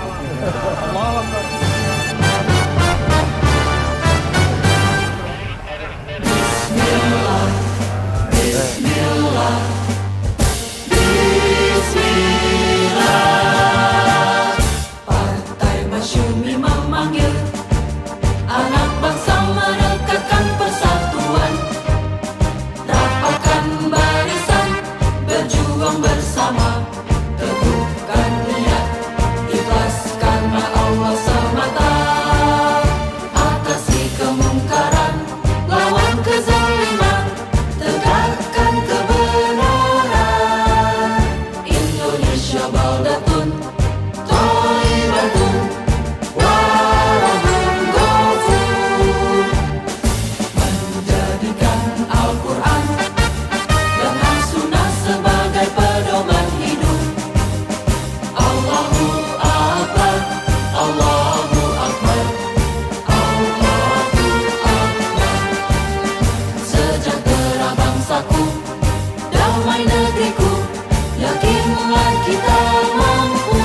Allahu Akbar. Bismillah, Bismillah, Bismillah. Partai Masyumi memanggil anak bangsa merekatkan persatuan, rapatkan barisan, berjuang bersama, teguhkan niat, ikhlas karena Allah semata, atasi kemungkaran, lawan kezaliman, tegakkan kebenaran. Indonesia baldatun thayyibatun warahun ghafur, menjadikan Al-Quran dan As-Sunnah sebagai pedoman hidup. Allahu Akbar, Allahu Akbar, Allahu Akbar. Sejahtera bangsaku, damai negeriku, yakinlah kita mampu.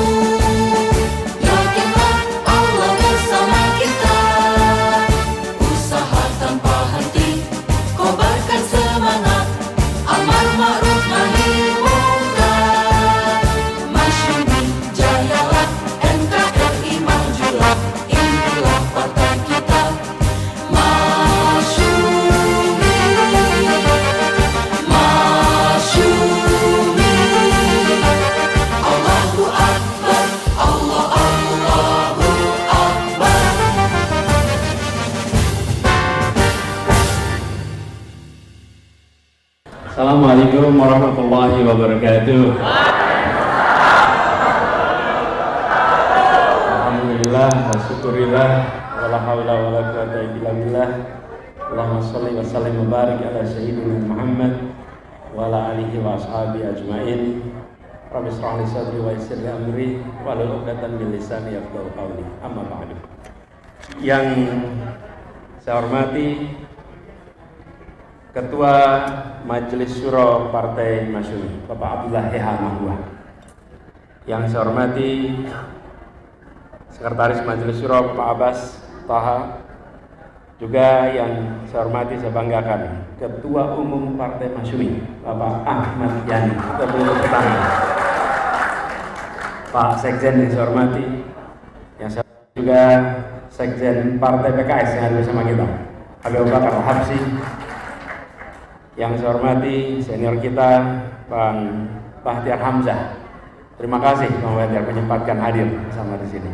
Yakinlah Allah bersama kita, usaha tanpa henti, kobarkan semangat, amar ma'ruf nahi mungkar. Masyumi jayalah, NKRI majulah, inilah partai kita. Masyumi, Masyumi. Allahu Akbar, Allahu Akbar. Assalamualaikum warahmatullahi wabarakatuh. Alhamdulillah wa syukurillah wala haula wala quwwata illa billah. Allahumma shalli wa sallim wa barik ala sayyidina Muhammad wa ala alihi wa ashabihi ajmain. Rabbi shrah li sadri wa yassir li amri wahlul 'uqdatam min lisani yafqahu qawli. Amma ba'du. Yang saya hormati Ketua Majelis Syuro Partai Masyumi, Bapak Abdullah H. Mahbuah. Yang saya hormati Sekretaris Majelis Syuro Bapak Abbas Taha. Juga yang saya hormati, saya banggakan Ketua Umum Partai Masyumi, Bapak Ahmad Yani. Kita beri pertama. Pak Sekjen yang saya hormati, yang saya hormati juga Sekjen Partai PKS yang ada bersama kita, Habib Bakar Habsi. Yang saya hormati senior kita Bang Bahtiar Hamzah. Terima kasih Bang Bahtiar menyempatkan hadir bersama di sini.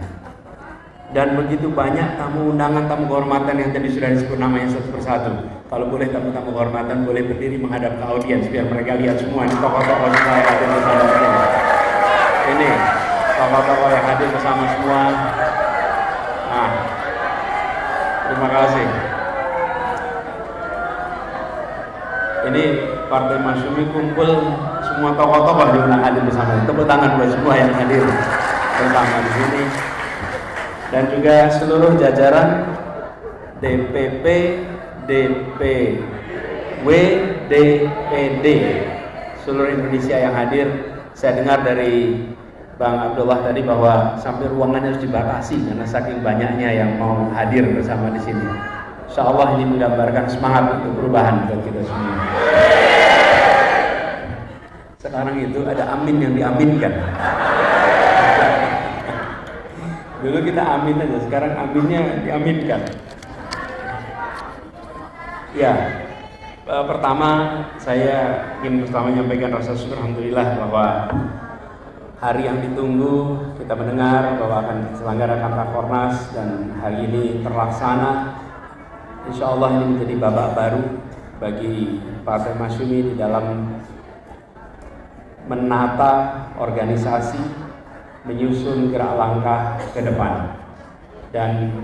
Dan begitu banyak tamu undangan, tamu kehormatan yang tadi sudah disebut namanya satu persatu. Kalau boleh tamu-tamu kehormatan boleh berdiri menghadap ke audiens biar mereka lihat semua ini tokoh-tokoh semua yang hadir bersama sini. Ini tokoh-tokoh yang hadir bersama semua. Nah, terima kasih. Ini Partai Masyumi kumpul semua tokoh-tokoh yang hadir bersama. Tepuk tangan buat semua yang hadir bersama di sini. Dan juga seluruh jajaran DPP, DPW, DPD seluruh Indonesia yang hadir. Saya dengar dari Bang Abdullah tadi bahwa sampai ruangan harus dibatasi karena saking banyaknya yang mau hadir bersama di sini. Insya Allah ini menggambarkan semangat untuk perubahan buat kita semua. Sekarang itu ada amin yang diaminkan. Dulu kita amin aja, sekarang aminnya diaminkan. Ya, pertama saya ingin pertama menyampaikan rasa syukur alhamdulillah bahwa hari yang ditunggu kita mendengar bahwa akan diselenggarakan Rakornas dan hari ini terlaksana. Insya Allah ini menjadi babak baru bagi Partai Masyumi di dalam menata organisasi, menyusun gerak langkah ke depan. Dan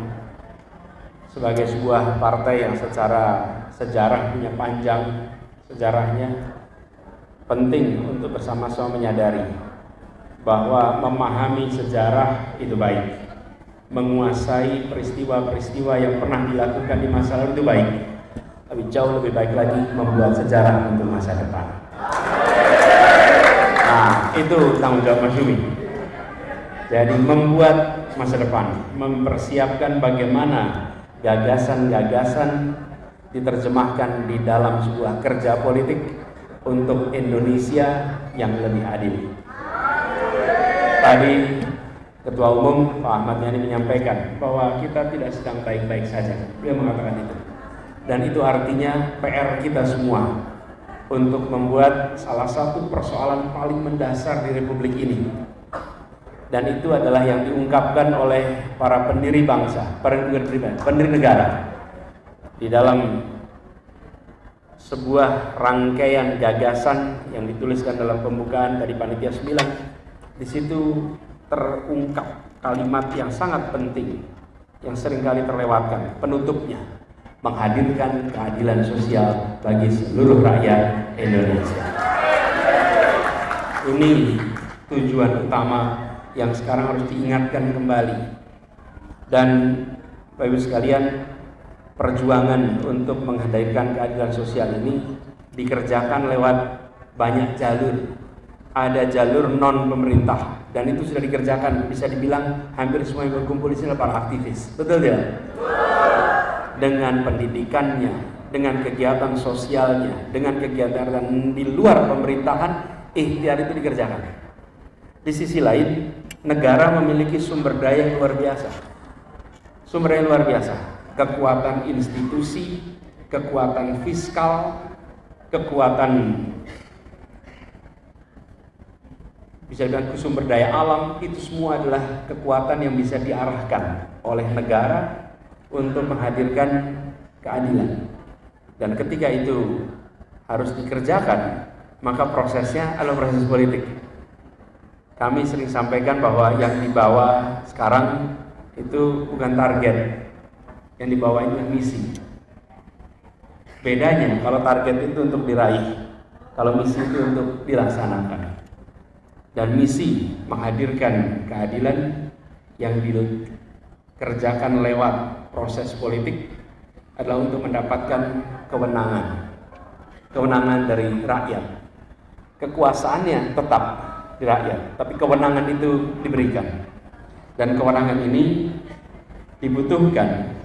sebagai sebuah partai yang secara sejarah punya panjang sejarahnya, penting untuk bersama-sama menyadari bahwa memahami sejarah itu baik. Menguasai peristiwa-peristiwa yang pernah dilakukan di masa lalu itu baik, tapi jauh lebih baik lagi membuat sejarah untuk masa depan. Nah, itu tanggung jawab Masyumi. Jadi membuat masa depan, mempersiapkan bagaimana gagasan-gagasan diterjemahkan di dalam sebuah kerja politik untuk Indonesia yang lebih adil. Tadi Ketua Umum Pak Ahmad Yani menyampaikan bahwa kita tidak sedang baik-baik saja. Dia mengatakan itu. Dan itu artinya PR kita semua untuk membuat salah satu persoalan paling mendasar di Republik ini. Dan itu adalah yang diungkapkan oleh para pendiri bangsa, pendiri negara di dalam sebuah rangkaian gagasan yang dituliskan dalam pembukaan dari Panitia 9. Di situ terungkap kalimat yang sangat penting yang seringkali terlewatkan, penutupnya, menghadirkan keadilan sosial bagi seluruh rakyat Indonesia. Ini tujuan utama yang sekarang harus diingatkan kembali. Dan Bapak Ibu sekalian, perjuangan untuk menghadirkan keadilan sosial ini dikerjakan lewat banyak jalur. Ada jalur non pemerintah dan itu sudah dikerjakan, bisa dibilang hampir semua yang berkumpul di sini para aktivis. Betul ya? Dengan pendidikannya, dengan kegiatan sosialnya, dengan kegiatan di luar pemerintahan, ikhtiar itu dikerjakan. Di sisi lain, negara memiliki sumber daya yang luar biasa. Sumber daya yang luar biasa. Kekuatan institusi, kekuatan fiskal, kekuatan bisa dibilang sumber daya alam, itu semua adalah kekuatan yang bisa diarahkan oleh negara untuk menghadirkan keadilan. Dan ketika itu harus dikerjakan, maka prosesnya adalah proses politik. Kami sering sampaikan bahwa yang dibawa sekarang itu bukan target, yang dibawa itu misi. Bedanya kalau target itu untuk diraih, kalau misi itu untuk dilaksanakan. Dan misi menghadirkan keadilan yang dikerjakan lewat proses politik adalah untuk mendapatkan kewenangan dari rakyat. Kekuasaannya tetap di rakyat, tapi kewenangan itu diberikan. Dan kewenangan ini dibutuhkan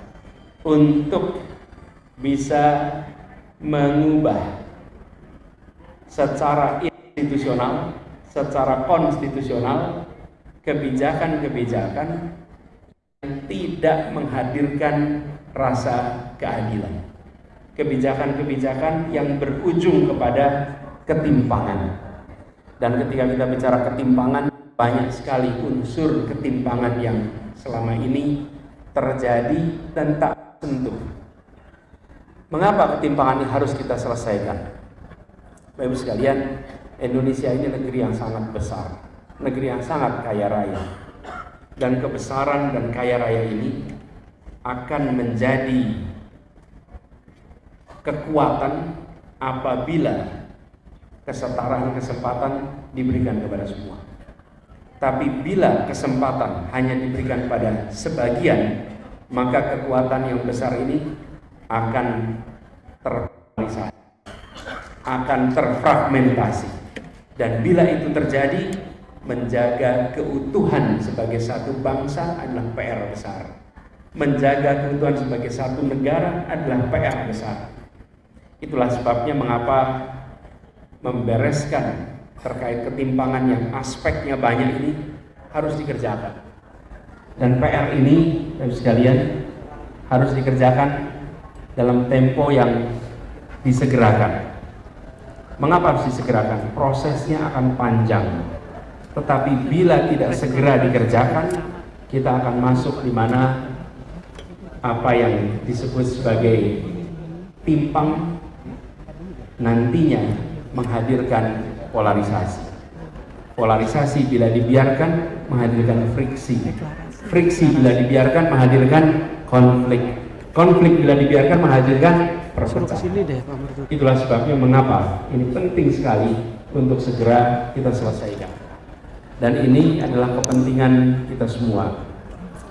untuk bisa mengubah secara institusional, secara konstitusional kebijakan-kebijakan yang tidak menghadirkan rasa keadilan. Kebijakan-kebijakan yang berujung kepada ketimpangan. Dan ketika kita bicara ketimpangan, banyak sekali unsur ketimpangan yang selama ini terjadi dan tak sentuh. Mengapa ketimpangan ini harus kita selesaikan? Bapak Ibu sekalian, Indonesia ini negeri yang sangat besar, negeri yang sangat kaya raya. Dan kebesaran dan kaya raya ini akan menjadi kekuatan apabila kesetaraan kesempatan diberikan kepada semua. Tapi bila kesempatan hanya diberikan pada sebagian, maka kekuatan yang besar ini akan terpolarisasi, akan terfragmentasi. Dan bila itu terjadi, menjaga keutuhan sebagai satu bangsa adalah PR besar. Menjaga keutuhan sebagai satu negara adalah PR besar. Itulah sebabnya mengapa membereskan terkait ketimpangan yang aspeknya banyak ini harus dikerjakan. Dan PR ini, Bapak sekalian, harus dikerjakan dalam tempo yang disegerakan. Mengapa harus disegerakan? Prosesnya akan panjang. Tetapi bila tidak segera dikerjakan, kita akan masuk di mana apa yang disebut sebagai timpang nantinya menghadirkan polarisasi. Polarisasi bila dibiarkan menghadirkan friksi. Friksi bila dibiarkan menghadirkan konflik. Konflik bila dibiarkan menghadirkan perpecahan. Itulah sebabnya mengapa ini penting sekali untuk segera kita selesaikan. Dan ini adalah kepentingan kita semua.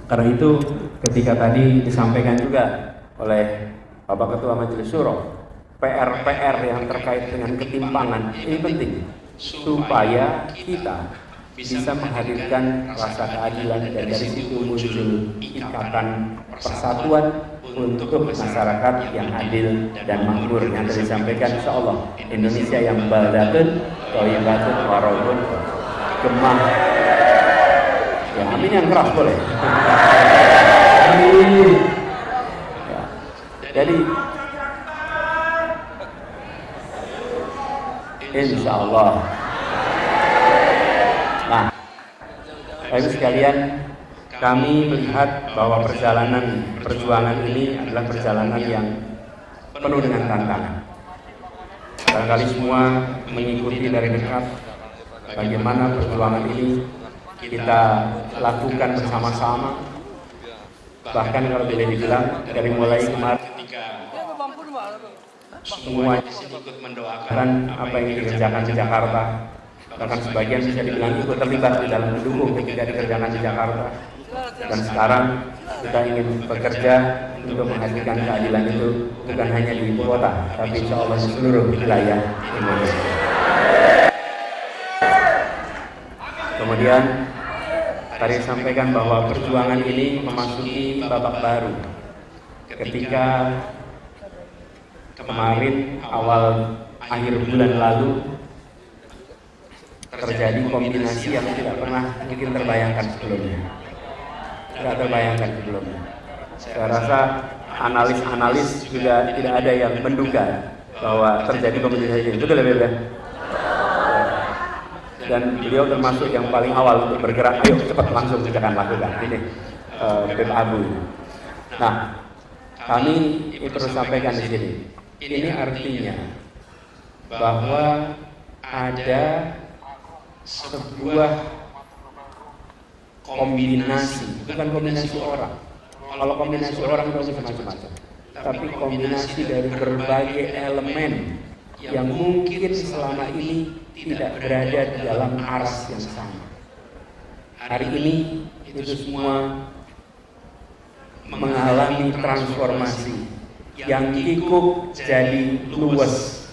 Karena itu ketika tadi disampaikan juga oleh Bapak Ketua Majelis Syuro, PR-PR yang terkait dengan ketimpangan ini penting supaya kita bisa menghadirkan rasa keadilan, dan dari situ muncul ikatan persatuan untuk masyarakat yang adil dan makmur yang tadi disampaikan. Insya Allah Indonesia yang baldatun, thayyibatun, waradun, gemah. Ya, amin yang keras boleh. Amin. Ya. Jadi insya Allah. Nah, Bapak sekalian, kami melihat bahwa perjuangan ini adalah perjalanan yang penuh dengan tantangan. Barangkali semua mengikuti dari dekat bagaimana perjuangan ini kita lakukan bersama-sama. Bahkan kalau boleh dibilang dari mulai kemarin ketika semua ikut mendoakan apa yang dikerjakan di Jakarta, bahkan sebagian bisa dibilang ikut terlibat di dalam mendukung ketika dikerjakan di Jakarta. Dan sekarang kita ingin bekerja untuk menghasilkan keadilan itu bukan hanya di ibu kota, tapi insya Allah di seluruh wilayah Indonesia. Kemudian tadi sampaikan bahwa perjuangan ini memasuki babak baru ketika kemarin akhir bulan lalu terjadi kombinasi yang tidak pernah mungkin terbayangkan sebelumnya. Saya rasa analis juga tidak ada yang menduga bahwa terjadi kombinasi ini. Betul ya, dan beliau termasuk yang paling awal untuk bergerak. Ayo cepat langsung kita akan lakukan ini Beb Abu. Nah, kami terus sampaikan di sini. Ini artinya bahwa ada sebuah kombinasi, bukan kombinasi orang. Kalau kombinasi orang itu bisa macam-macam, tapi kombinasi dari berbagai elemen yang mungkin selama ini tidak berada di dalam aras yang sama. Hari ini itu semua mengalami transformasi. Yang kikuk jadi luwes,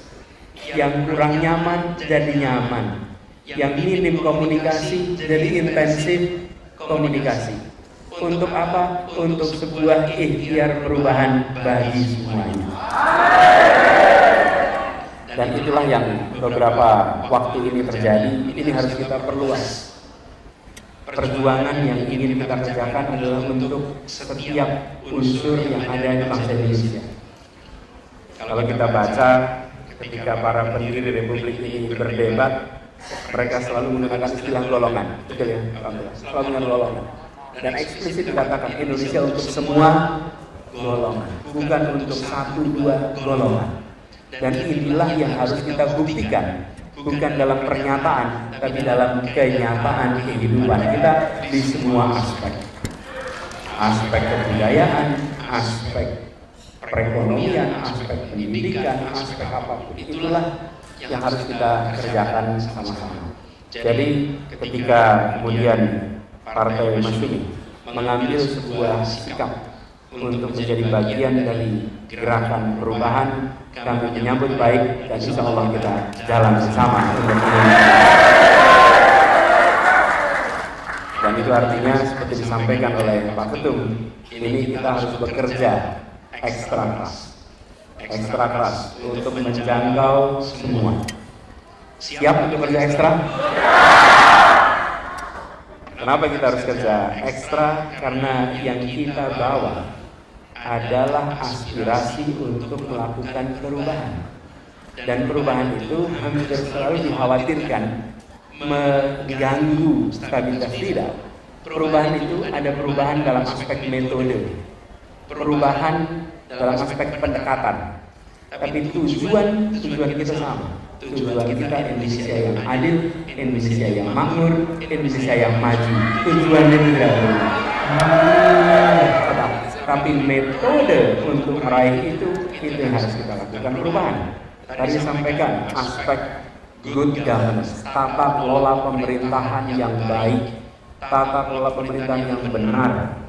yang kurang nyaman jadi nyaman, yang minim komunikasi jadi intensif komunikasi. Untuk apa? Untuk sebuah ikhtiar perubahan bagi semuanya. Dan itulah yang beberapa waktu ini terjadi. Ini harus kita perluas. Perjuangan yang ingin kita kerjakan adalah untuk setiap unsur yang ada di bangsa Indonesia. Kalau kita baca ketika para pendiri Republik ini berdebat, mereka selalu menggunakan istilah golongan, betul ya? Selalu dengan golongan. Dan eksplisit dikatakan Indonesia untuk semua golongan, bukan untuk satu dua golongan. Dan inilah yang harus kita buktikan, bukan dalam pernyataan, tapi dalam kenyataan kehidupan kita di semua aspek. Aspek kebudayaan, aspek perekonomian, aspek pendidikan, aspek apapun. Itulah yang harus kita kerjakan sama-sama. Jadi ketika kemudian Partai Masyumi mengambil sebuah sikap untuk menjadi bagian dari gerakan perubahan, kami menyambut baik dan insya Allah kita jalan bersama untuk dan itu artinya seperti disampaikan oleh Pak Ketum, ini kita harus bekerja ekstra keras untuk menjangkau semua. Siap untuk kerja ekstra? Kenapa kita harus kerja ekstra? Karena yang kita bawa adalah aspirasi untuk melakukan perubahan. Dan perubahan itu hampir selalu dikhawatirkan mengganggu stabilitas. Tidak. Perubahan itu ada perubahan dalam aspek metode, perubahan dalam aspek pendekatan. Tapi tujuan kita sama. Tujuan kita Indonesia yang adil, Indonesia yang makmur, Indonesia yang maju. Tujuannya tidak berbeda. Tapi metode untuk meraih itu yang harus kita lakukan perubahan. Tadi sampaikan aspek good governance, tata kelola pemerintahan yang baik, tata kelola pemerintahan yang benar.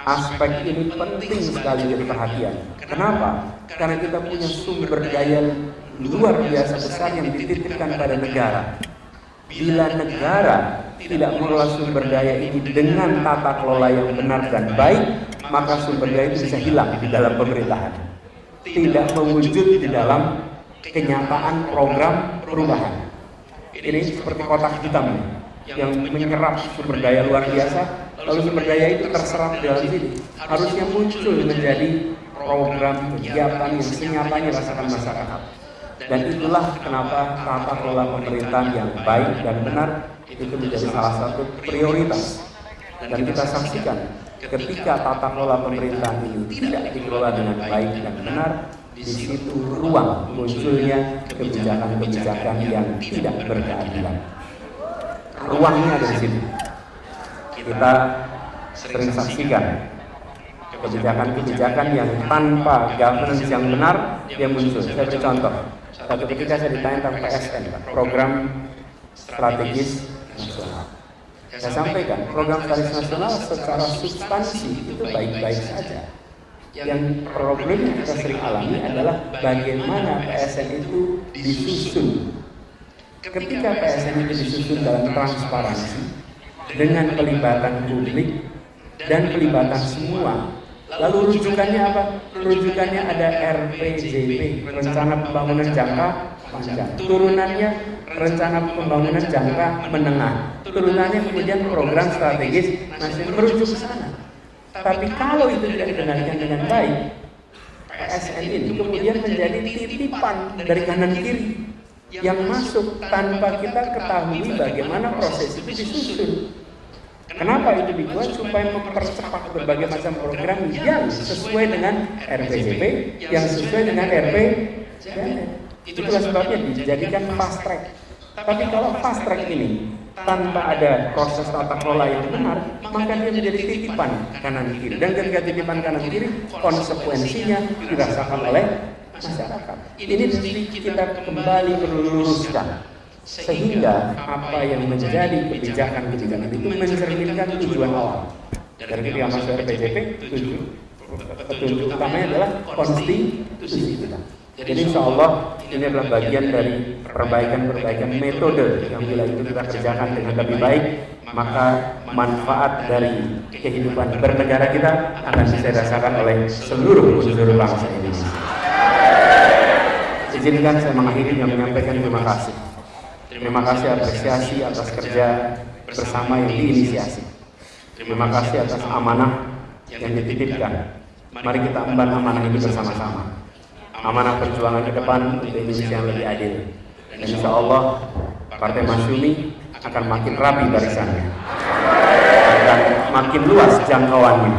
Aspek ini penting sekali jadi perhatian. Kenapa? Karena kita punya sumber daya luar biasa besar yang dititipkan pada negara. Bila negara tidak mengelola sumber daya ini dengan tata kelola yang benar dan baik, maka sumber daya itu bisa hilang di dalam pemerintahan, tidak mewujud di dalam kenyataan program perubahan. Ini seperti kotak hitam yang menyerap sumber daya luar biasa, lalu sumber daya itu terserap di dalam sini. Harusnya muncul menjadi program kegiatan yang senyatanya dirasakan masyarakat. Dan itulah kenapa tata kelola pemerintahan yang baik dan benar itu menjadi salah satu prioritas. Dan kita saksikan ketika tata kelola pemerintahan ini tidak dikelola dengan baik dan benar, di situ ruang munculnya kebijakan-kebijakan yang tidak berkeadilan. Ruangnya ada di sini. Kita sering saksikan kebijakan-kebijakan yang tanpa governance yang benar yang muncul. Saya beri contoh. Satu ketika saya ditanya tentang PSN, program strategis nasional. Saya sampaikan program strategis nasional secara substansi itu baik-baik saja. Yang problem yang kita sering alami adalah bagaimana PSN itu disusun. Ketika PSN itu disusun dalam transparansi dengan pelibatan publik dan pelibatan semua, lalu rujukannya apa? Rujukannya ada RPJP, Rencana Pembangunan Jangka Panjang. Turunannya Rencana Pembangunan Jangka Menengah. Turunannya kemudian Program Strategis Nasional, merujuk ke sana. Tapi kalau itu tidak dikendalikan dengan baik, PSN ini kemudian menjadi titipan dari kanan kiri yang masuk tanpa kita ketahui bagaimana proses itu disusun. Kenapa itu dibuat? Supaya mempercepat berbagai macam program yang sesuai dengan RPJP, yang sesuai dengan RPJMN. Itulah sebabnya dijadikan fast track. Tapi kalau fast track ini tanpa ada proses tata kelola yang benar, maka dia menjadi titipan kanan kiri. Dan ketika titipan kanan kiri, konsekuensinya dirasakan oleh masyarakat. Ini mesti kita kembali meluruskan, sehingga apa yang menjadi kebijakan-kebijakan itu mencerminkan tujuan awal. Dari ketika masuk RPJP, petunjuk utamanya adalah konstitusi kita. Jadi insya Allah ini adalah bagian dari perbaikan-perbaikan metode yang bila itu kita kerjakan dengan lebih baik, maka manfaat dari kehidupan bernegara kita akan bisa dirasakan oleh seluruh unsur bangsa Indonesia. Izinkan saya mengakhiri dengan menyampaikan terima kasih. Terima kasih apresiasi atas kerja bersama yang diinisiasi. Terima kasih atas amanah yang dititipkan. Mari kita emban amanah ini bersama-sama. Amanah perjuangan ke depan untuk Indonesia yang lebih adil. Dan insya Allah Partai Masyumi akan makin rapi barisannya, akan makin luas jangkauannya,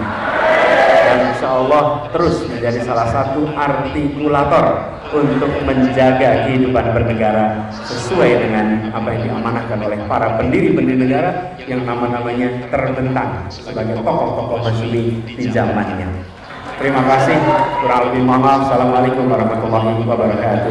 dan insya Allah terus menjadi salah satu artikulator untuk menjaga kehidupan bernegara sesuai dengan apa yang diamanahkan oleh para pendiri-pendiri negara yang nama-namanya terbentang sebagai tokoh-tokoh Masyumi di zamannya. Terima kasih. Kurang lebih mohon maaf. Assalamualaikum warahmatullahi wabarakatuh.